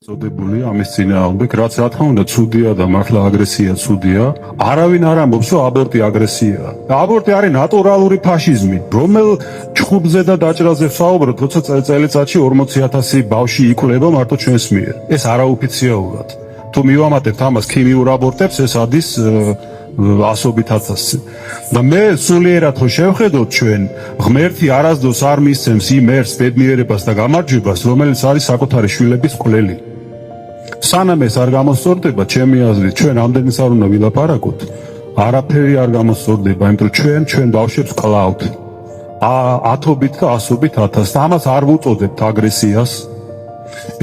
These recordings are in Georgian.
წოდებული ამის წინააღმდეგ, რაც რა თქმა უნდა ცუდია და მართლა აგრესია ცუდია. არავინ არ ამბობს, რომ აბორტი აგრესიაა. აბორტი არის ნატურალური ფაშიზმი, რომელ ჩხუბზე და დაჭრაზე ვსაუბრობთ, როცა წელიწადში 40,000 ბავშვი იკვლება მარტო ჩვენს მიერ. ეს არაოფიციალურად. თუ მივამატებთ ამას ქიმიურ აბორტებს, ეს ადის 100,000. და მე სულიერად ხო შევხედოთ ჩვენ, ღმერთი არასდროს არ მისცემს იმ ერთს ბედნიერებას და გამარჯვებას, რომელიც არის საკუთარი შვილების მკვლელი. სანამ ეს არ გამოსწორდება, ჩემი აზრით, ჩვენ ამდენს არ უნდა ვილაპარაკოთ. არაფერი არ გამოსწორდება, იმიტომ რომ ჩვენ ბავშვებს კლავთ. 1000-ობით და 100-ობით 1000. და ამას არ ვუწოდებთ აგრესიას.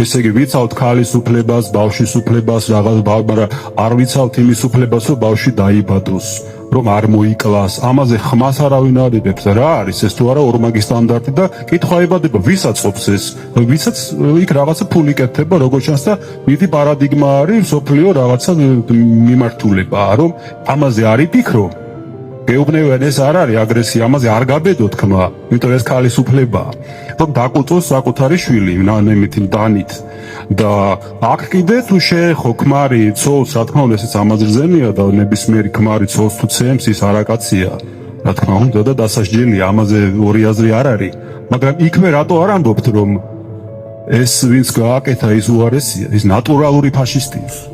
ესე იგი, ვიცავთ ქალის უფლებას, ბავშვის უფლებას, მაგრამ არ ვიცავთ იმის უფლებას, რომ ბავშვი დაიბადოს, რომ არ მოიკლას. ამაზე ხმას არავინ არ იღებს. რა არის ეს თუ არა ორმაგი სტანდარტი და კითხვა ებადება, ვისაც ყოფს ეს, ვისაც იქ რაღაცა ფული კეთდება, როგორ ჩანს და მითი პარადიგმა არის მსოფლიო რაღაცა მიმართულებაა, რომ ამაზე არ იფიქრო. გეუბნევენ ეს არ არის აგრესია, ამაზე არ გაბედოთ ხმა, იმიტომ ეს ქალის უფლებაა. რომ დაკუწოს საკუთარი შვილი, ნანემით დანით. და აქ კიდე თუ შეეხო ქმარი ცოლს, რა თქმა უნდა, ესეც ამაზრზენია და ნებისმიერი ქმარი ცოლს თუ ცემს, ის არაკაცია. რა თქმა უნდა და დასასჯელია, ამაზე ორი აზრი არ არის. მაგრამ იქვე რატო არ ამბობთ, რომ ეს ვინც გააკეთა ის უარესია, ის ნატურალური ფაშისტია.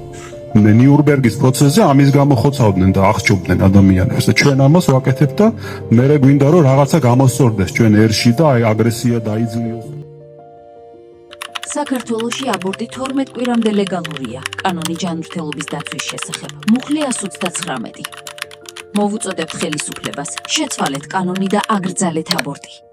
ნიურნბერგის პროცესზე ამის გამოხოცავდნენ და აღჭობდნენ ადამიანებს და ჩვენ ამას ვაკეთებთ და მე გვინდა რომ რაღაცა გამოსწორდეს ჩვენ ერში და აი აგრესია დაიძლიოს. საქართველოში აბორტი 12 კვირამდე ლეგალურია. კანონი ჯანმრთელობის დაცვის შესახებ. მუხლი 129. მოვუწოდებთ ხელისუფლებას, შეცვალეთ კანონი და აკრძალეთ აბორტი.